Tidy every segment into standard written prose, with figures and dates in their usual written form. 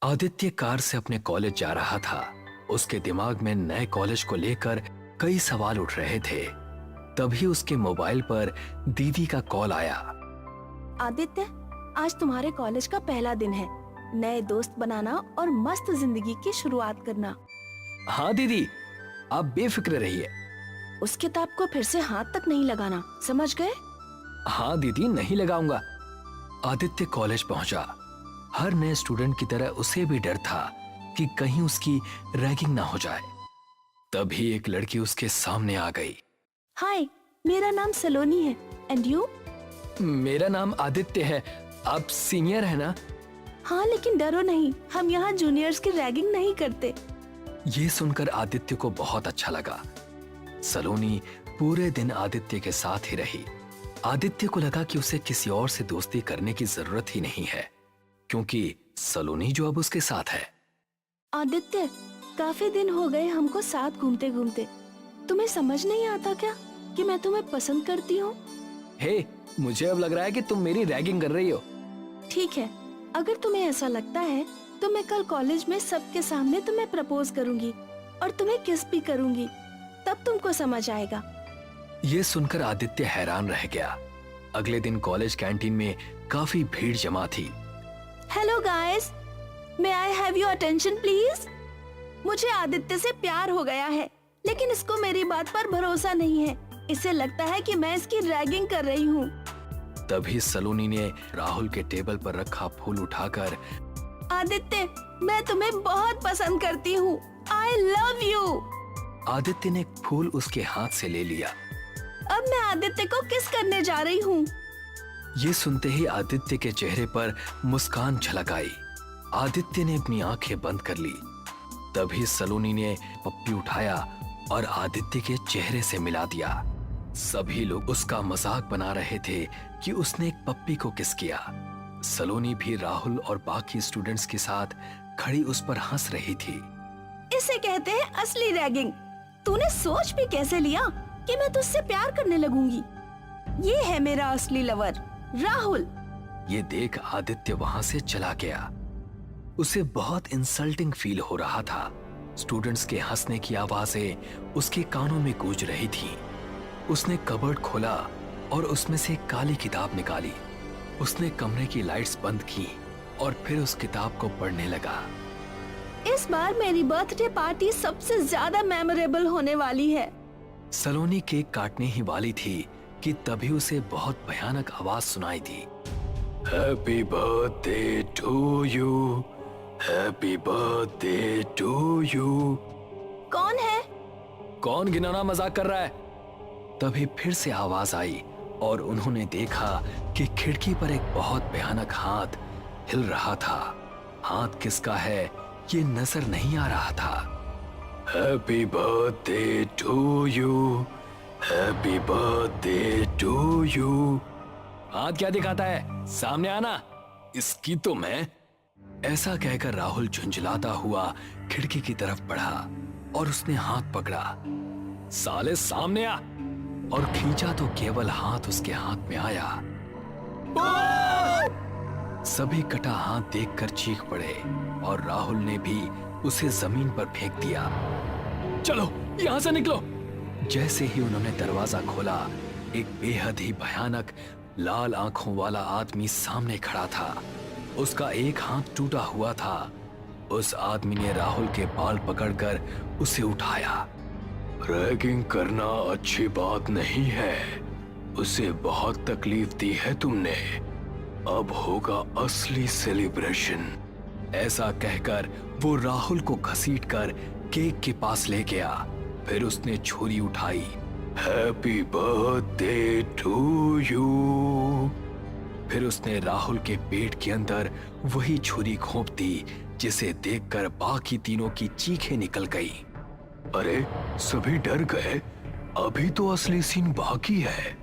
Aditya car से अपने college जा रहा था। उसके दिमाग में नए कॉलेज को लेकर कई सवाल उठ रहे थे। तभी उसके मोबाइल पर दीदी का कॉल आया। आदित्य, आज तुम्हारे कॉलेज का पहला दिन है। नए दोस्त बनाना और मस्त जिंदगी की शुरुआत करना। हाँ दीदी, आप बेफिक्र रहिए। उस किताब को फिर से हाथ तक नहीं लगाना, समझ गए? हाँ दीदी, नहीं लगाऊंगा। आदित्य कॉलेज पहुंचा। हर नए स्टूडेंट की तरह उसे भी डर था कि कहीं उसकी रैगिंग ना हो जाए। तभी एक लड़की उसके सामने आ गई। हाय, मेरा नाम सलोनी है। And you? मेरा नाम आदित्य है। आप सीनियर है ना? हाँ, लेकिन डरो नहीं, हम यहाँ जूनियर्स की रैगिंग नहीं करते। ये सुनकर आदित्य को बहुत अच्छा लगा। सलोनी पूरे दिन आदित्य के साथ ही रही। आदित्य को लगा कि उसे किसी और से दोस्ती करने की जरूरत ही नहीं है, क्योंकि सलोनी जो अब उसके साथ है। आदित्य, काफी दिन हो गए हमको साथ घूमते घूमते। तुम्हें समझ नहीं आता क्या कि मैं तुम्हें पसंद करती हूँ? हे, मुझे अब लग रहा है कि तुम मेरी रैगिंग कर रही हो। ठीक है, अगर तुम्हें ऐसा लगता है तो मैं कल कॉलेज में सबके सामने तुम्हें प्रपोज करूंगी और तुम्हें किस भी करूंगी, तब तुमको समझ आएगा। ये सुनकर आदित्य हैरान रह गया। अगले दिन कॉलेज कैंटीन में काफी भीड़ जमा थी। Hello guys, may I have your attention please? मुझे आदित्य से प्यार हो गया है, लेकिन इसको मेरी बात पर भरोसा नहीं है। इसे लगता है कि मैं इसकी रैगिंग कर रही हूँ। तभी सलोनी ने राहुल के टेबल पर रखा फूल उठाकर, आदित्य, मैं तुम्हें बहुत पसंद करती हूँ। I love you. आदित्य ने फूल उसके हाथ से ले लिया। अब मैं आदित्य को किस करने जा रही हूँ। ये सुनते ही आदित्य के चेहरे पर मुस्कान झलक आई। आदित्य ने अपनी आंखें बंद कर ली। तभी सलोनी ने पप्पी उठाया और आदित्य के चेहरे से मिला दिया। सभी लोग उसका मजाक बना रहे थे कि उसने एक पप्पी को किस किया। सलोनी भी राहुल और बाकी स्टूडेंट्स के साथ खड़ी उस पर हंस रही थी। इसे कहते हैं असली रैगिंग। तूने सोच भी कैसे लिया कि मैं तुझसे प्यार करने लगूंगी? ये है मेरा असली लवर, राहुल। ये देख आदित्य वहां से चला गया। उसे बहुत इंसल्टिंग फील हो रहा था। स्टूडेंट्स के हंसने की आवाजें उसके कानों में गूंज रही थी। उसने कबर्ड खोला और उसमें से एक काली किताब निकाली। उसने कमरे की लाइट्स बंद की और फिर उस किताब को पढ़ने लगा। इस बार मेरी बर्थडे पार्टी सबसे ज्यादा मेमोरेबल होने वाली है। सलोनी केक काटने ही वाली थी कि तभी उसे बहुत भयानक आवाज सुनाई दी। Happy birthday to you, happy birthday to you. कौन है? कौन घिनौना मजाक कर रहा है? तभी फिर से आवाज आई और उन्होंने देखा कि खिड़की पर एक बहुत भयानक हाथ हिल रहा था। हाथ किसका है ये नजर नहीं आ रहा था। Happy birthday to you, happy birthday to you. हाथ क्या दिखाता है? सामने आना, इसकी तो मैं। ऐसा कहकर राहुल झुंझलाता हुआ खिड़की की तरफ बढ़ा और उसने हाथ पकड़ा। साले सामने आ! और खींचा तो केवल हाथ उसके हाथ में आया। सभी कटा हाथ देखकर चीख पड़े और राहुल ने भी उसे जमीन पर फेंक दिया। चलो यहां से निकलो। जैसे ही उन्होंने दरवाजा खोला, एक बेहद ही भयानक लाल आंखों वाला आदमी सामने खड़ा था। उसका एक हाथ टूटा हुआ था। उस आदमी ने राहुल के बाल पकड़कर उसे उठाया। रैगिंग करना अच्छी बात नहीं है। उसे बहुत तकलीफ दी है तुमने। अब होगा असली सेलिब्रेशन। ऐसा कहकर वो राहुल को घसीटकर केक के पास ले गया। फिर उसने छुरी उठाई। Happy birthday to you. फिर उसने राहुल के पेट के अंदर वही छुरी घोंप दी, जिसे देखकर बाकी तीनों की चीखें निकल गई। अरे सभी डर गए, अभी तो असली सीन बाकी है।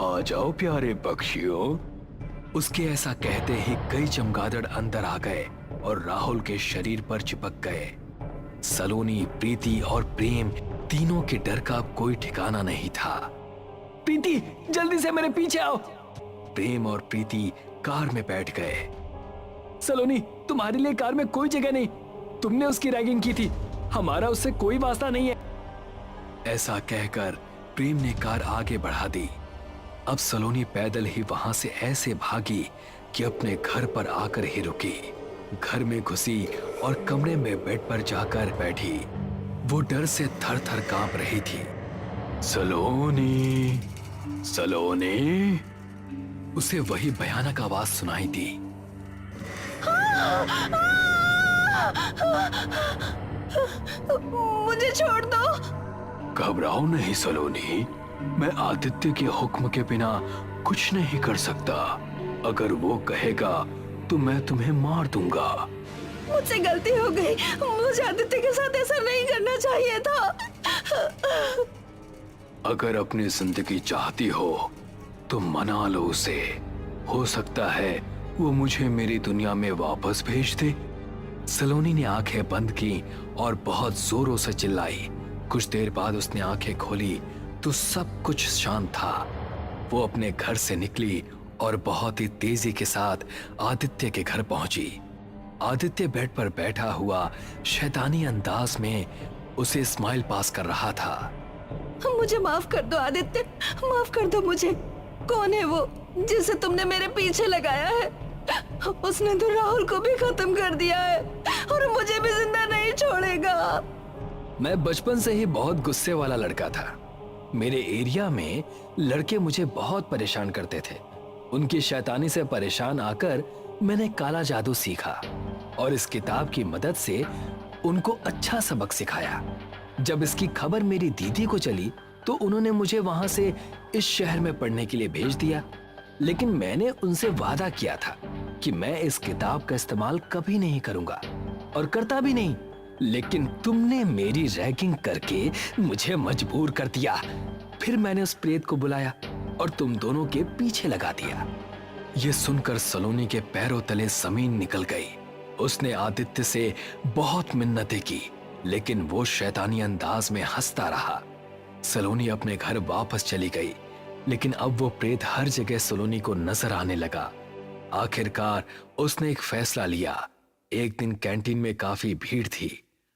आ जाओ प्यारे पक्षियों। उसके ऐसा कहते ही कई चमगादड़ अंदर आ गए और राहुल के शरीर पर चिपक गए। सलोनी, प्रीति और प्रेम तीनों के डर का अब कोई ठिकाना नहीं था। प्रीति, जल्दी से मेरे पीछे आओ। प्रेम और प्रीति कार में बैठ गए। सलोनी, तुम्हारे लिए कार में कोई जगह नहीं। तुमने उसकी रैगिंग की थी, हमारा उससे कोई वास्ता नहीं है। ऐसा कहकर प्रेम ने कार आगे बढ़ा दी। अब सलोनी पैदल ही वहां से ऐसे भागी कि अपने घर पर आकर ही रुकी। घर में घुसी और कमरे में बेड पर जाकर बैठी। वो डर से थर थर कांप रही थी। सलोनी, सलोनी, उसे वही भयानक आवाज सुनाई दी। मुझे छोड़ दो। घबराओ नहीं सलोनी, मैं आदित्य के हुक्म के बिना कुछ नहीं कर सकता। अगर वो कहेगा तो मैं तुम्हें मार दूंगा। मुझसे गलती हो गई, मुझे आदित्य के साथ ऐसा नहीं करना चाहिए था। अगर अपनी जिंदगी चाहती हो तो मना लो उसे। हो सकता है वो मुझे मेरी दुनिया में वापस भेज दे। सलोनी ने आंखें बंद की और बहुत जोरों से चिल्लाई। कुछ देर बाद उसने आंखें खोली तो सब कुछ शांत था। वो अपने घर से निकली और बहुत ही तेजी के साथ आदित्य के घर पहुंची। आदित्य बेड पर बैठा हुआ शैतानी अंदाज में उसे स्माइल पास कर रहा था। मुझे माफ कर दो आदित्य, माफ कर दो मुझे। कौन है वो जिसे तुमने मेरे पीछे लगाया है? उसने तो राहुल को भी खत्म कर दिया है और मुझे भी जिंदा नहीं छोड़ेगा। मैं बचपन से ही बहुत गुस्से वाला लड़का था। मेरे एरिया में लड़के मुझे बहुत परेशान करते थे। उनकी शैतानी से परेशान आकर मैंने काला जादू सीखा और इस किताब की मदद से उनको अच्छा सबक सिखाया। जब इसकी खबर मेरी दीदी को चली तो उन्होंने मुझे वहां से इस शहर में पढ़ने के लिए भेज दिया। लेकिन मैंने उनसे वादा किया था कि मैं इस किताब का इस्तेमाल कभी नहीं करूंगा और करता भी नहीं। लेकिन तुमने मेरी रैगिंग करके मुझे मजबूर कर दिया। फिर मैंने उस प्रेत को बुलाया और तुम दोनों के पीछे लगा दिया। ये सुनकर सलोनी के पैरों तले जमीन निकल गई। उसने आदित्य से बहुत मिन्नतें की, लेकिन वो शैतानी अंदाज में हंसता रहा। सलोनी अपने घर वापस चली गई, लेकिन अब वो प्रेत हर जगह सलोनी को नजर आने लगा। आखिरकार उसने एक फैसला लिया। एक दिन कैंटीन में काफी भीड़ थी।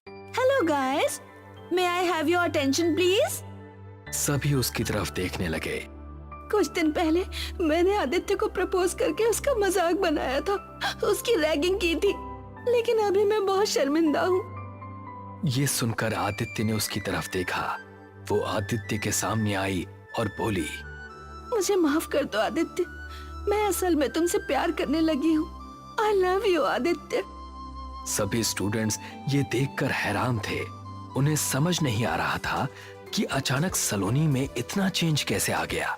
Hello guys, may I have your attention please? सभी उसकी तरफ देखने लगे। कुछ दिन पहले मैंने आदित्य को प्रपोज करके उसका मजाक बनाया था, उसकी रैगिंग की थी, लेकिन अभी मैं बहुत शर्मिंदा हूँ। ये सुनकर आदित्य ने उसकी तरफ देखा। वो आदित्य के सामने आई और बोली, मुझे माफ कर दो आदित्य, मैं असल में तुमसे प्यार करने लगी हूँ। I love you Aditya. सभी स्टूडेंट्स ये देखकर हैरान थे। उन्हें समझ नहीं आ रहा था कि अचानक सलोनी में इतना चेंज कैसे आ गया।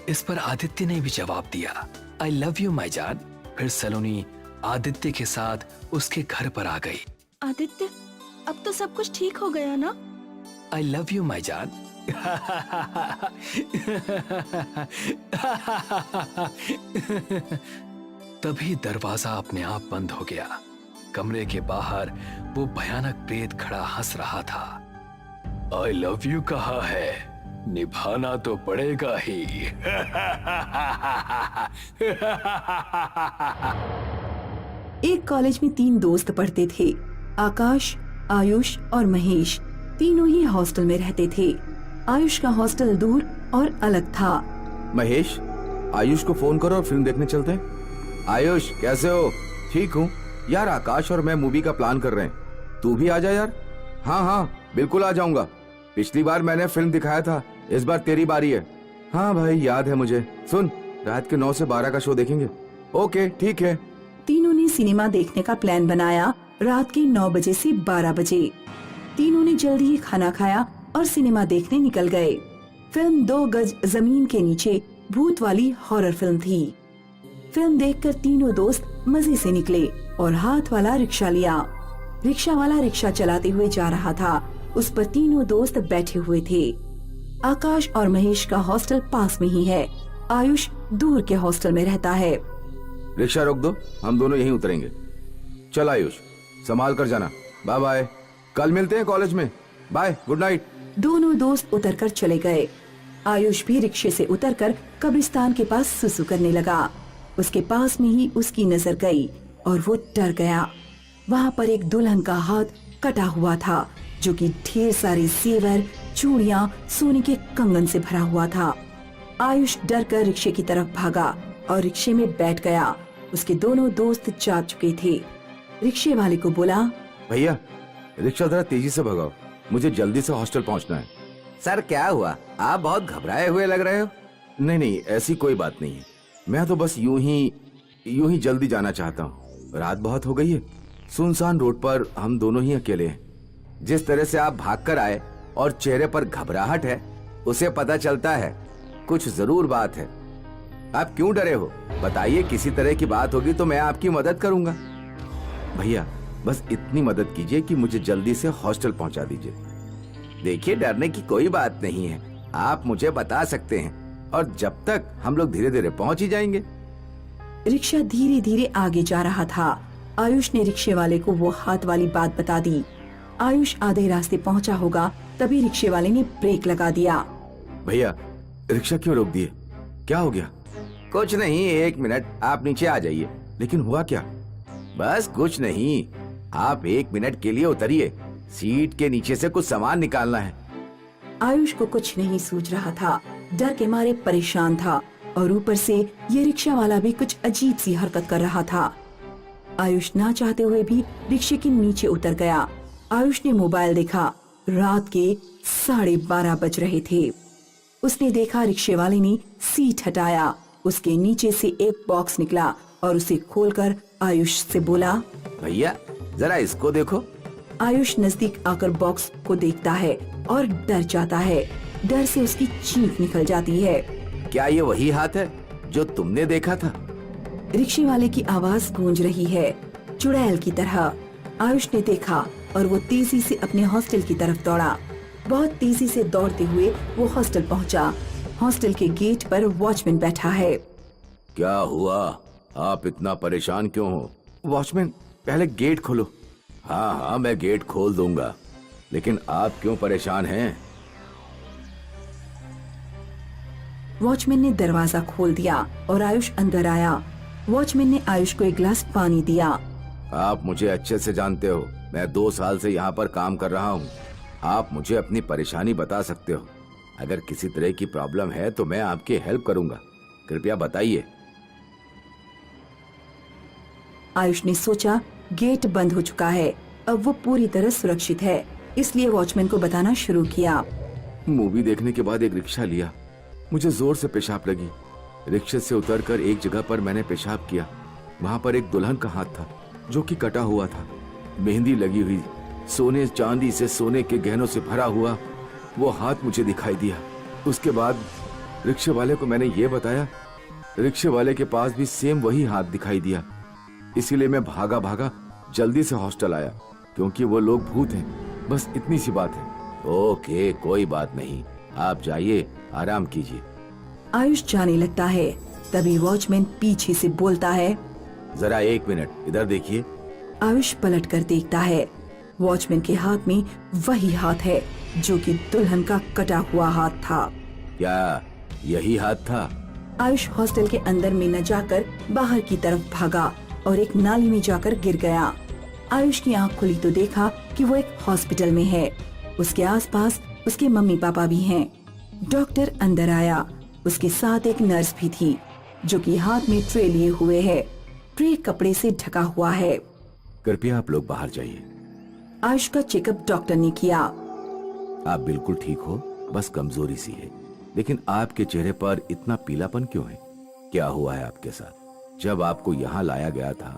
इस पर आदित्य ने भी जवाब दिया, आई लव यू माई जान। फिर सलोनी आदित्य के साथ उसके घर पर आ गई। आदित्य, अब तो सब कुछ ठीक हो गया ना? आई लव यू माई जान। तभी दरवाजा अपने आप बंद हो गया। कमरे के बाहर वो भयानक प्रेत खड़ा हंस रहा था। आई लव यू कहा है, निभाना तो पड़ेगा ही। एक कॉलेज में 3 दोस्त पढ़ते थे, आकाश, आयुष और महेश। तीनों ही हॉस्टल में रहते थे। आयुष का हॉस्टल दूर और अलग था। महेश, आयुष को फोन करो और फिल्म देखने चलते हैं। आयुष, कैसे हो? ठीक हूँ यार, आकाश और मैं मूवी का प्लान कर रहे हैं, तू भी आ जा यार। हाँ हाँ बिल्कुल आ जाऊंगा। पिछली बार मैंने फिल्म दिखाया था, इस बार तेरी बारी है। हाँ भाई याद है मुझे। सुन, रात के 9 से 12 का शो देखेंगे। ओके ठीक है। तीनों ने सिनेमा देखने का प्लान बनाया। रात के 9 बजे से 12 बजे तीनों ने जल्दी ही खाना खाया और सिनेमा देखने निकल गए। फिल्म 2 गज जमीन के नीचे भूत वाली हॉरर फिल्म थी। फिल्म देखकर तीनों दोस्त मजे से निकले और हाथ वाला रिक्शा लिया। रिक्शा वाला रिक्शा चलाते हुए जा रहा था। उस पर तीनों दोस्त बैठे हुए थे। आकाश और महेश का हॉस्टल पास में ही है। आयुष दूर के हॉस्टल में रहता है। रिक्शा रोक दो, हम दोनों यहीं उतरेंगे। चल आयुष, संभाल कर जाना। बाय बाय, कल मिलते हैं कॉलेज में। Bye, good night. दोनों दोस्त उतरकर चले गए। आयुष भी रिक्शे से उतरकर कब्रिस्तान के पास सुसु करने लगा। उसके पास में ही उसकी नजर गई। और वो डर गया। वहाँ पर एक दुल्हन का हाथ कटा हुआ था जो कि ढेर सारे जेवर, चूड़ियाँ, सोने के कंगन से भरा हुआ था। आयुष डर कर रिक्शे की तरफ भागा और रिक्शे में बैठ गया। उसके दोनों दोस्त जा चुके थे। रिक्शे वाले को बोला, भैया रिक्शा जरा तेजी से भगाओ, मुझे जल्दी से हॉस्टल पहुंचना है। सर क्या हुआ, आप बहुत घबराए हुए लग रहे हो। नहीं नहीं, ऐसी कोई बात नहीं है, मैं तो बस यूं ही जल्दी जाना चाहता हूँ। रात बहुत हो गई है, सुनसान रोड पर हम दोनों ही अकेले हैं। जिस तरह से आप भागकर आए और चेहरे पर घबराहट है, उसे पता चलता है कुछ जरूर बात है। आप क्यों डरे हो, बताइए, किसी तरह की बात होगी तो मैं आपकी मदद करूंगा। भैया बस इतनी मदद कीजिए कि मुझे जल्दी से हॉस्टल पहुंचा दीजिए। देखिए डरने की कोई बात नहीं है, आप मुझे बता सकते हैं और जब तक हम लोग धीरे धीरे पहुंच ही जाएंगे। रिक्शा धीरे धीरे आगे जा रहा था। आयुष ने रिक्शे वाले को वो हाथ वाली बात बता दी। आयुष आधे रास्ते पहुंचा होगा तभी रिक्शे वाले ने ब्रेक लगा दिया। भैया रिक्शा क्यों रोक दिए, क्या हो गया? कुछ नहीं, 1 मिनट आप नीचे आ जाइए। लेकिन हुआ क्या? बस कुछ नहीं, आप 1 मिनट के लिए उतरिए, सीट के नीचे से कुछ सामान निकालना है। आयुष को कुछ नहीं सूझ रहा था, डर के मारे परेशान था और ऊपर से ये रिक्शा वाला भी कुछ अजीब सी हरकत कर रहा था। आयुष ना चाहते हुए भी रिक्शे के नीचे उतर गया। आयुष ने मोबाइल देखा, रात के 12:30 बज रहे थे। उसने देखा रिक्शे वाले ने सीट हटाया, उसके नीचे से एक बॉक्स निकला और उसे खोलकर आयुष से बोला, भैया जरा इसको देखो। आयुष नजदीक आकर बॉक्स को देखता है और डर जाता है। डर से उसकी चीख निकल जाती है। क्या ये वही हाथ है जो तुमने देखा था? रिक्शे वाले की आवाज गूंज रही है, चुड़ैल की तरह। आयुष ने देखा और वो तेजी से अपने हॉस्टल की तरफ दौड़ा। बहुत तेजी से दौड़ते हुए वो हॉस्टल पहुंचा। हॉस्टल के गेट पर वॉचमैन बैठा है। क्या हुआ, आप इतना परेशान क्यों हो? वॉचमैन पहले गेट खोलो। हाँ मैं गेट खोल दूंगा, लेकिन आप क्यों परेशान हैं? वॉचमैन ने दरवाजा खोल दिया और आयुष अंदर आया। वॉचमैन ने आयुष को एक गिलास पानी दिया। आप मुझे अच्छे से जानते हो, मैं 2 साल से यहाँ पर काम कर रहा हूँ। आप मुझे अपनी परेशानी बता सकते हो। अगर किसी तरह की प्रॉब्लम है तो मैं आपकी हेल्प करूंगा, कृपया बताइए। आयुष ने सोचा गेट बंद हो चुका है, अब वो पूरी तरह सुरक्षित है, इसलिए वॉचमैन को बताना शुरू किया। मूवी देखने के बाद एक रिक्शा लिया, मुझे जोर से पेशाब लगी। रिक्शे से उतरकर एक जगह पर मैंने पेशाब किया। वहाँ पर एक दुल्हन का हाथ था जो कि कटा हुआ था, मेहंदी लगी हुई, सोने चांदी से, सोने के गहनों से भरा हुआ वो हाथ मुझे दिखाई दिया। उसके बाद रिक्शे वाले को मैंने ये बताया। रिक्शे वाले के पास भी सेम वही हाथ दिखाई दिया। इसीलिए मैं भागा भागा जल्दी से हॉस्टल आया, क्योंकि वो लोग भूत हैं। बस इतनी सी बात है। ओके कोई बात नहीं, आप जाइए, आराम कीजिए। आयुष जाने लगता है, तभी वॉचमैन पीछे से बोलता है, जरा 1 मिनट इधर देखिए। आयुष पलट कर देखता है, वॉचमैन के हाथ में वही हाथ है जो कि दुल्हन का कटा हुआ हाथ था। क्या यही हाथ था? आयुष हॉस्टल के अंदर में न जाकर बाहर की तरफ भागा और एक नाली में जाकर गिर गया। आयुष की आंख खुली तो देखा कि वो एक हॉस्पिटल में है। उसके आसपास उसके मम्मी पापा भी हैं। डॉक्टर अंदर आया, उसके साथ एक नर्स भी थी जो कि हाथ में ट्रे लिए हुए है। ट्रे कपड़े से ढका हुआ है। कृपया आप लोग बाहर जाइए। आयुष का चेकअप डॉक्टर ने किया। आप बिल्कुल ठीक हो, बस कमजोरी सी है। लेकिन आपके चेहरे पर इतना पीलापन क्यों है? क्या हुआ है आपके साथ? जब आपको यहाँ लाया गया था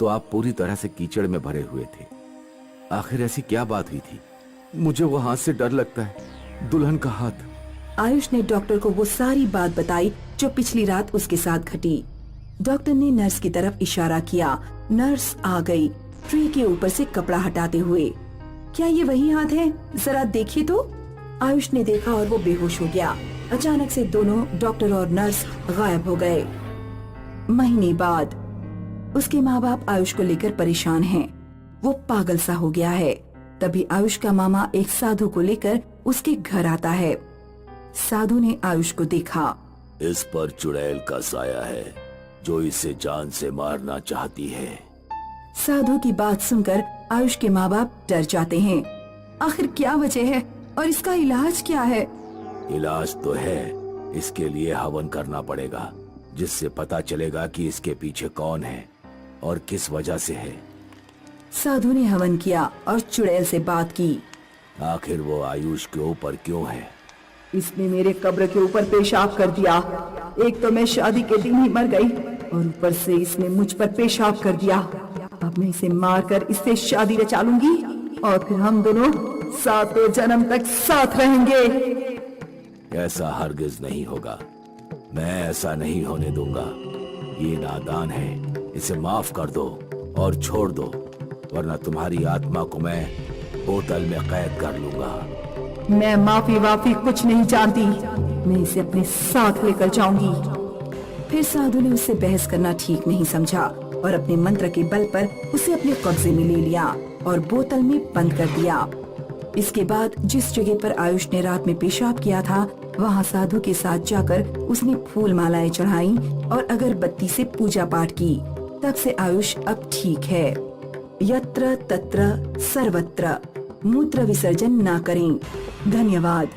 तो आप पूरी तरह से कीचड़ में भरे हुए थे। आखिर ऐसी क्या बात हुई थी? मुझे वो हाथ से डर लगता है, दुल्हन का हाथ। आयुष ने डॉक्टर को वो सारी बात बताई जो पिछली रात उसके साथ घटी। डॉक्टर ने नर्स की तरफ इशारा किया। नर्स आ गई, ट्रे के ऊपर से कपड़ा हटाते हुए। क्या ये वही हाथ है? जरा देखिए तो। आयुष ने देखा और वो बेहोश हो गया। अचानक से दोनों डॉक्टर और नर्स गायब हो गए। महीने बाद उसके माँ बाप आयुष को लेकर परेशान हैं। वो पागल सा हो गया है। तभी आयुष का मामा एक साधु को लेकर उसके घर आता है। साधु ने आयुष को देखा। इस पर चुड़ैल का साया है जो इसे जान से मारना चाहती है। साधु की बात सुनकर आयुष के माँ बाप डर जाते हैं। आखिर क्या वजह है और इसका इलाज क्या है? इलाज तो है, इसके लिए हवन करना पड़ेगा, जिससे पता चलेगा कि इसके पीछे कौन है और किस वजह से है। साधु ने हवन किया और चुड़ैल से बात की। आखिर वो आयुष के ऊपर क्यों है? इसने मेरे कब्र के ऊपर पेशाब कर दिया। एक तो मैं शादी के दिन ही मर गई और ऊपर से इसने मुझ पर पेशाब कर दिया। अब मैं इसे मारकर इससे शादी रचा लूंगी और फिर हम दोनों 7वें जन्म तक साथ रहेंगे। ऐसा हरगिज नहीं होगा, मैं ऐसा नहीं होने दूंगा। ये नादान है, इसे माफ कर दो और छोड़ दो, वरना तुम्हारी आत्मा को मैं बोतल में कैद कर लूंगा। मैं माफी वाफी कुछ नहीं जानती, मैं इसे अपने साथ लेकर जाऊंगी। फिर साधु ने उससे बहस करना ठीक नहीं समझा और अपने मंत्र के बल पर उसे अपने कब्जे में ले लिया और बोतल में बंद कर दिया। इसके बाद जिस जगह पर आयुष ने रात में पेशाब किया था, वहाँ साधु के साथ जाकर उसने फूल मालाएं चढ़ाई और अगरबत्ती से पूजा पाठ की। तब से आयुष अब ठीक है। यत्र तत्र सर्वत्र मूत्र विसर्जन ना करें। धन्यवाद।